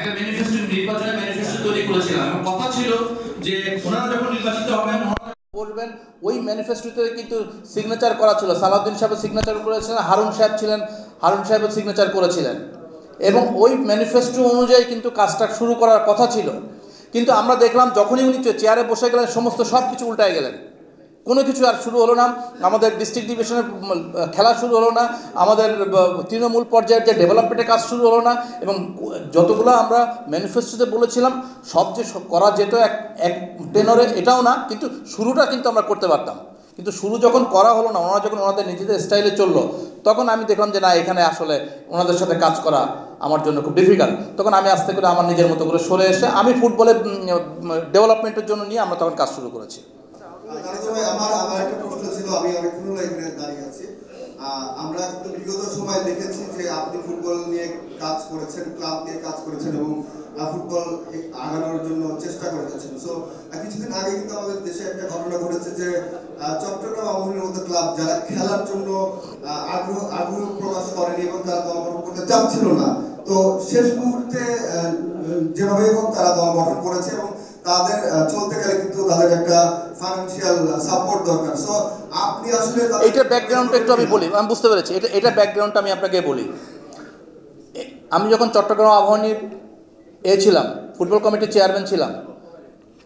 একটা ম্যানিফেস্টো নির্বাচনের ম্যানিফেস্টো তৈরি করেছিলাম এবং কথা ছিল যে ওনারা যখন নির্বাচিত হবেন বলবেন, ওই ম্যানিফেস্টোতে কিন্তু সিগনেচার করা ছিল। সালাউদ্দিন সাহেব সিগনেচার করেছিলেন, হারুন সাহেব ছিলেন, হারুন সাহেব সিগনেচার করেছিলেন এবং ওই ম্যানিফেস্টো অনুযায়ী কিন্তু কাজটা শুরু করার কথা ছিল। কিন্তু আমরা দেখলাম যখনই উনি চেয়ারে বসে গেলেন সমস্ত সব কিছু উল্টায় গেলেন, কোনো কিছু আর শুরু হলো না। আমাদের ডিস্ট্রিক্ট ডিভিশনের খেলা শুরু হলো না, আমাদের তৃণমূল পর্যায়ের যে ডেভেলপমেন্টের কাজ শুরু হলো না এবং যতগুলো আমরা ম্যানিফেস্টোতে বলেছিলাম সব যে করা যেত এক টেনরে এটাও না, কিন্তু শুরুটা কিন্তু আমরা করতে পারতাম। কিন্তু শুরু যখন করা হলো না, ওনারা যখন ওনাদের নিজেদের স্টাইলে চললো, তখন আমি দেখলাম যে না, এখানে আসলে ওনাদের সাথে কাজ করা আমার জন্য খুব ডিফিকাল্ট। তখন আমি আস্তে করে আমার নিজের মতো করে সরে এসে আমি ফুটবলের ডেভেলপমেন্টের জন্য নিয়ে আমরা তখন কাজ শুরু করেছি। আমার একটা প্রশ্ন ছিল, আমি অনেকক্ষণ এখানে দাঁড়িয়ে আছি। আমরা কিন্তু বিগত সময় দেখেছি যে আপনি ফুটবল নিয়ে কাজ করেছেন, ক্লাব নিয়ে কাজ করেছেন এবং ফুটবল আগানোর জন্য চেষ্টা করে যাচ্ছেন। সো কিছুদিন আগে কিন্তু আমাদের দেশে একটা ঘটনা ঘটেছে যে চট্টগ্রাম আবাহনীর মতো ক্লাব যারা খেলার জন্য আগ্রহ প্রকাশ করেনি এবং তারা দল গঠন করতে চাচ্ছিল না, তো শেষ মুহূর্তে যেভাবে হোক তারা দল গঠন করেছে এবং তাদের চলতে গেলে কিন্তু তাদের একটা ফাইন্যান্সিয়াল সাপোর্ট দরকার। সো আপনি আসলে এইটার ব্যাকগ্রাউন্ডটা একটু আমি বলি, আমি বুঝতে পেরেছি এটা ব্যাকগ্রাউন্ডটা আমি আপনাকে বলি। আমি যখন চট্টগ্রাম আবাহনীর ছিলাম, ফুটবল কমিটির চেয়ারম্যান ছিলাম,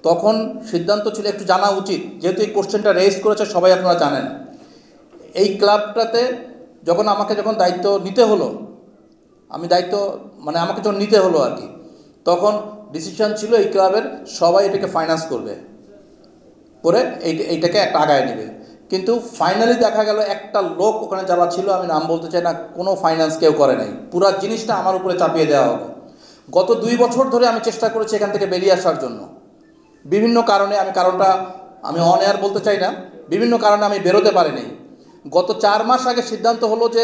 তখন সিদ্ধান্ত ছিল, একটু জানা উচিত যেহেতু এই কোশ্চেনটা রেজ করেছে সবাই আপনারা জানেন, এই ক্লাবটাতে আমাকে যখন দায়িত্ব নিতে হলো, আমাকে যখন নিতে হলো আর কি, তখন ডিসিশন ছিল এই ক্লাবের সবাই এটাকে ফাইন্যান্স করবে, করে এইটাকে একটা আগায় নেবে। কিন্তু ফাইনালি দেখা গেল একটা লোক ওখানে যারা ছিল, আমি নাম বলতে চাই না, কোনো ফাইন্যান্স কেউ করে নাই, পুরো জিনিসটা আমার উপরে চাপিয়ে দেওয়া হলো। গত 2 বছর ধরে আমি চেষ্টা করেছি এখান থেকে বেরিয়ে আসার জন্য, বিভিন্ন কারণে, কারণটা আমি অন এয়ার বলতে চাই না, বিভিন্ন কারণে আমি বেরোতে পারিনি। গত 4 মাস আগে সিদ্ধান্ত হলো যে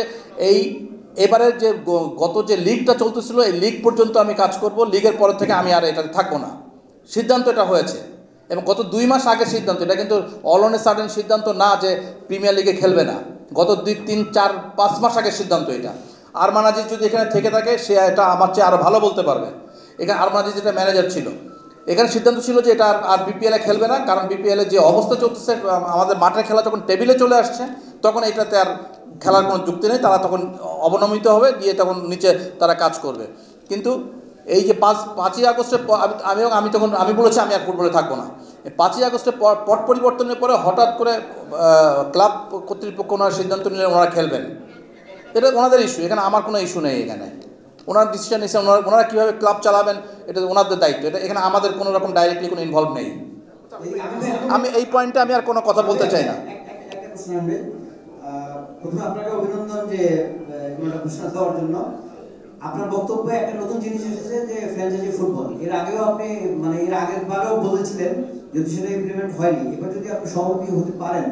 এবারের যে গত যে লিগটা চলতেছিল এই লিগ পর্যন্ত আমি কাজ করব, লিগের পর থেকে আমি আর এটাতে থাকবো না, সিদ্ধান্ত এটা হয়েছে। এবং গত 2 মাস আগের সিদ্ধান্ত, এটা কিন্তু অল অন এ সাডেন সিদ্ধান্ত না যে প্রিমিয়ার লিগে খেলবে না, গত 2, 3, 4, 5 মাস আগের সিদ্ধান্ত এটা। আরমান আজিজ যদি এখানে থেকে থাকে সে এটা আমার চেয়ে আরও ভালো বলতে পারবে। এখানে আরমান আজিজ যেটা ম্যানেজার ছিল, এখানে সিদ্ধান্ত ছিল যে এটা আর বিপিএলে খেলবে না, কারণ বিপিএলে যে অবস্থা চলতেছে, আমাদের মাঠের খেলা যখন টেবিলে চলে আসছে তখন এটাতে আর খেলার কোনো যুক্তি নেই, তারা তখন অবনমিত হবে, দিয়ে তখন নিচে তারা কাজ করবে। কিন্তু এই যে 5ই আগস্টের আমি বলেছি আমি আর ফুটবলে থাকবো না। 5ই আগস্টের পট পরিবর্তনের পরে হঠাৎ করে ক্লাব কর্তৃপক্ষ ওনারা সিদ্ধান্ত নিলে ওনারা খেলবেন, এটা ওনাদের ইস্যু, এখানে আমার কোনো ইস্যু নেই। এখানে ওনার ডিসিশন নিচ্ছে, ওনারা কীভাবে ক্লাব চালাবেন এটা ওনাদের দায়িত্ব, এটা এখানে আমাদের কোনো রকম ডাইরেক্টলি কোনো ইনভলভ নেই। আমি এই পয়েন্টে আমি আর কোনো কথা বলতে চাই না। প্রথমে আপনাকে অভিনন্দন যে ঘোষণা দেওয়ার জন্য। আপনার বক্তব্যে একটা নতুন জিনিস এসেছে যে ফ্র্যাঞ্চাইজি ফুটবল, এর আগেও আপনি এর আগের বারেও বলেছিলেন, যদি সেটা ইমপ্লিমেন্ট হয়নি, এবার যদি আপনি সভাপতি হতে পারেন,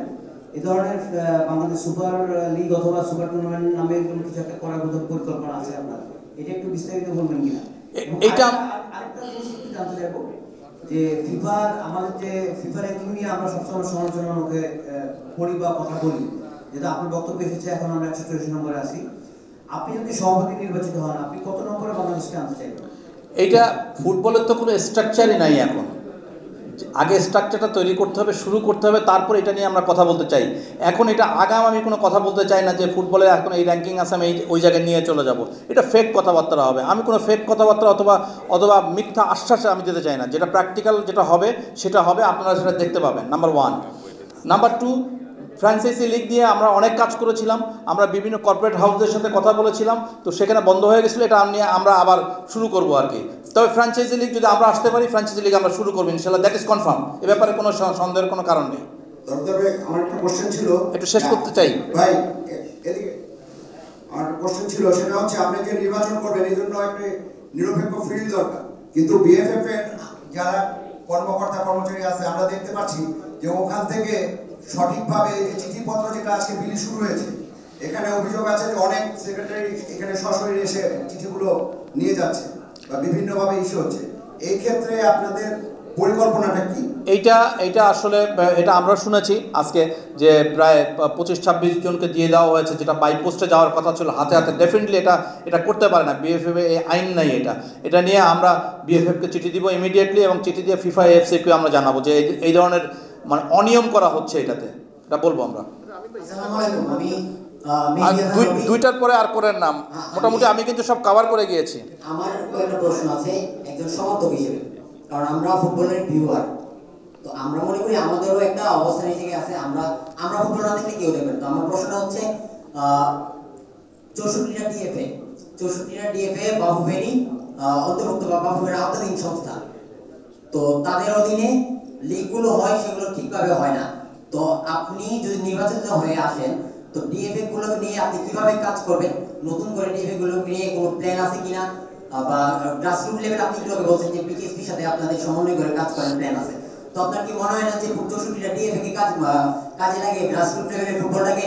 এই ধরনের বাংলাদেশ সুপার লিগ অথবা সুপার টুর্নামেন্ট নামে কোনো কিছু একটা করার মতো পরিকল্পনা আছে আপনার, এটা একটু বিস্তারিত বলবেন কিনা? এটা আরেকটা জিনিস একটু জানতে চাইবো যে আমাদের যে ফিফার র্যাঙ্কিং নিয়ে আমরা সবসময় সমালোচনার মুখে পড়ি বা কথা বলি, যেটা আপনার বক্তব্য এসেছে, এখন আমরা 184 নম্বরে আছি। আপনি যদি সভাপতি নির্বাচিত হন, আপনি কত নম্বরে বাংলাদেশকে আনতে চাইবেন? এইটা ফুটবলের তো কোনো স্ট্রাকচারই নাই এখন, আগে স্ট্রাকচারটা তৈরি করতে হবে, শুরু করতে হবে, তারপর এটা নিয়ে আমরা কথা বলতে চাই। এখন এটা আগাম আমি কোনো কথা বলতে চাই না যে ফুটবলে এখন এই র্যাঙ্কিং আছে আমি ওই জায়গায় নিয়ে চলে যাব, এটা ফেক কথাবার্তা হবে। আমি কোনো ফেক কথাবার্তা অথবা মিথ্যা আশ্বাস আমি দিতে চাই না, যেটা প্র্যাকটিক্যাল যেটা হবে সেটা হবে, আপনারা সেটা দেখতে পাবেন, নাম্বার 1। নাম্বার 2, ফ্র্যাঞ্চাইজি লিগ নিয়ে আমরা অনেক কাজ করেছিলাম, আমরা বিভিন্ন কর্পোরেট হাউসদের সাথে কথা বলেছিলাম, তো সেখানে বন্ধ হয়ে গেছিলো, এটা নিয়ে আমরা আবার শুরু করবো আর কি। তবে ফ্র্যাঞ্চাইজি লিগ যদি আমরা আসতে পারি, ফ্র্যাঞ্চাইজি লিগ আমরা শুরু করবো ইনশাআল্লাহ, দ্যাট ইজ কনফার্ম, এ ব্যাপারে কোনো সন্দেহের কোনো কারণ নেই। আমার একটা কোশ্চেন ছিল, একটু শেষ করতে চাই ভাই, এদিকে আমার একটা কোশ্চেন ছিল, সেটা হচ্ছে আপনি যে নির্বাচন করবেন এই জন্য একটা নিরপেক্ষ ফিল্ড দরকার, কিন্তু বিএফএফ এর যারা কর্মকর্তা কর্মচারী আছে আমরা দেখতে পাচ্ছি যে ওখান থেকে সঠিকভাবে যে চিঠিপত্র যেটা আজকে বিলি শুরু হয়েছে, এখানে অভিযোগ আছে যে অনেক সেক্রেটারি এখানে সশরীরে এসে চিঠিগুলো নিয়ে যাচ্ছে বা বিভিন্নভাবে ইস্যু হচ্ছে। এই ক্ষেত্রে আপনাদের পরিকল্পনাটা কি? এইটা আসলে এটা আমরা শুনেছি আজকে যে প্রায় 25-26 জনকে দিয়ে দেওয়া হয়েছে, যেটা বাই পোস্টে যাওয়ার কথা ছিল হাতে হাতে। ডেফিনেটলি এটা করতে পারে না, বিএফএফ এই আইন নাই এটা নিয়ে আমরা বিএফএফকে চিঠি দিব ইমিডিয়েটলি, এবং চিঠি দিয়ে ফিফা এফসিকে আমরা জানাবো যে এই ধরনের মানে অনিয়ম করা হচ্ছে এটাতে, এটা বলবো আমরা। আসসালামু আলাইকুম, আমি আর দুইটার পরে আর করেন নাম, মোটামুটি আমি কিন্তু সব কভার করে গিয়েছি। আমার একটা প্রশ্ন আছে একজন সমর্থক হিসেবে, কারণ আমরা ফুটবলের ভিউয়ার, তো আমরা মনে করি আমাদেরও একটা অবস্থান এসে আছে, আমরা ফুটবল না দেখলে কেউ দেখবেন। তো আমার প্রশ্নটা হচ্ছে 64টা ডিএফএ বাফুফেরই অন্তর্ভুক্ত বা বাফুফের আওতাধীন সংস্থা, তো তাদের অধীনে লিগগুলো হয়, সেগুলো ঠিকভাবে হয় না। তো আপনি যদি নির্বাচিত হয়ে আসেন, তো ডিএফএ গুলোকে নিয়ে আপনি কিভাবে কাজ করবেন? নতুন করে ডিএফএ গুলোকে নিয়ে কোনো প্ল্যান আছে কিনা, বা গ্রাসরুট লেভেল আপনি কিভাবে বলছেন যে পিকেএসপির সাথে আপনাদের সমন্বয় করে কাজ করার প্ল্যান আছে, তো আপনার কি মনে হয় না যে 64টা ডিএফএ কে কাজে লাগিয়ে গ্রাসরুট লেভেলের ফুটবলটাকে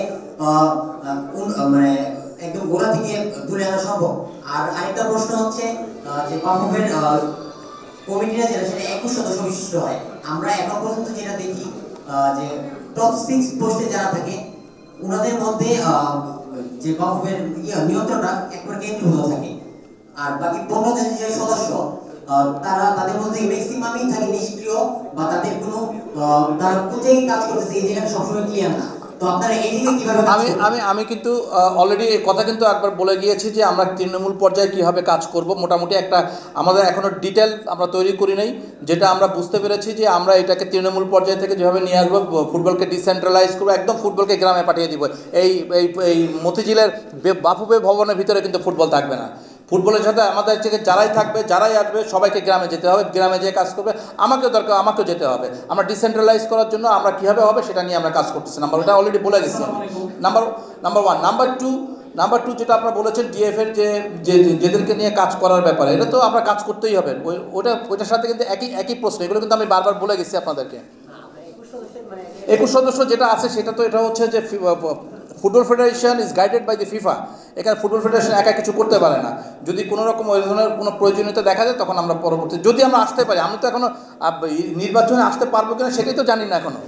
মানে একদম গোড়া থেকে তুলে আনা সম্ভব? আর আরেকটা প্রশ্ন হচ্ছে যে বাফুফের কমিটিটা যেটা, সেটা 21 সদস্য বিশিষ্ট হয়। আমরা এখন পর্যন্ত যেটা দেখি যে টপ 6 পোস্টে যারা থাকে ওনাদের মধ্যে যে বাফুফের নিয়ন্ত্রণটা একবার কেন্দ্রীভূত থাকে, আর বাকি 15 যে সদস্য তাদের মধ্যে ম্যাক্সিমামই থাকে নিষ্ক্রিয়, বা তাদের কোনো তারা কোথায় কাজ করতেছে এই জায়গাটা সবসময় ক্লিয়ার না। তো আপনারা এই দিকে কিভাবে আমি কিন্তু অলরেডি এই কথা কিন্তু একবার বলে গিয়েছি যে আমরা তৃণমূল পর্যায়ে কীভাবে কাজ করব, মোটামুটি একটা আমাদের এখনও ডিটেল আমরা তৈরি করি নাই, যেটা আমরা বুঝতে পেরেছি যে আমরা এটাকে তৃণমূল পর্যায় থেকে যেভাবে নিয়ে আসবো, ফুটবলকে ডিসেন্ট্রালাইজ করবো, একদম ফুটবলকে গ্রামে পাঠিয়ে দিব। এই মতিঝিলের বাফুফে ভবনের ভিতরে কিন্তু ফুটবল থাকবে না। ফুটবলের সাথে আমাদের থেকে যারাই থাকবে, যারাই আসবে, সবাইকে গ্রামে যেতে হবে, গ্রামে যেয়ে কাজ করবে। আমাকেও যেতে হবে। আমরা ডিসেন্ট্রালাইজ করার জন্য আমরা কীভাবে হবে সেটা নিয়ে আমরা কাজ করতেছি। ওটা অলরেডি বলে গেছি। নাম্বার 1। নাম্বার 2 যেটা আপনারা বলেছেন ডিএফের যেদেরকে নিয়ে কাজ করার ব্যাপারে, এটা তো আমরা কাজ করতেই হবে। ওইটার সাথে কিন্তু একই প্রশ্ন, এগুলো কিন্তু আমি বারবার বলে গেছি আপনাদেরকে। 21 সদস্য যেটা আছে সেটা তো এটা হচ্ছে যে football federation is guided by the FIFA. এখানে ফুটবল ফেডারেশন একা কিছু করতে পারে না। যদি কোনো রকম ওই ধরনের কোনো প্রয়োজনীয়তা দেখা যায়, তখন আমরা পরবর্তী যদি আমরা আসতে পারি, আমি তো এখনও নির্বাচনে আসতে পারবো কিনা সেটাই তো জানি না এখনও।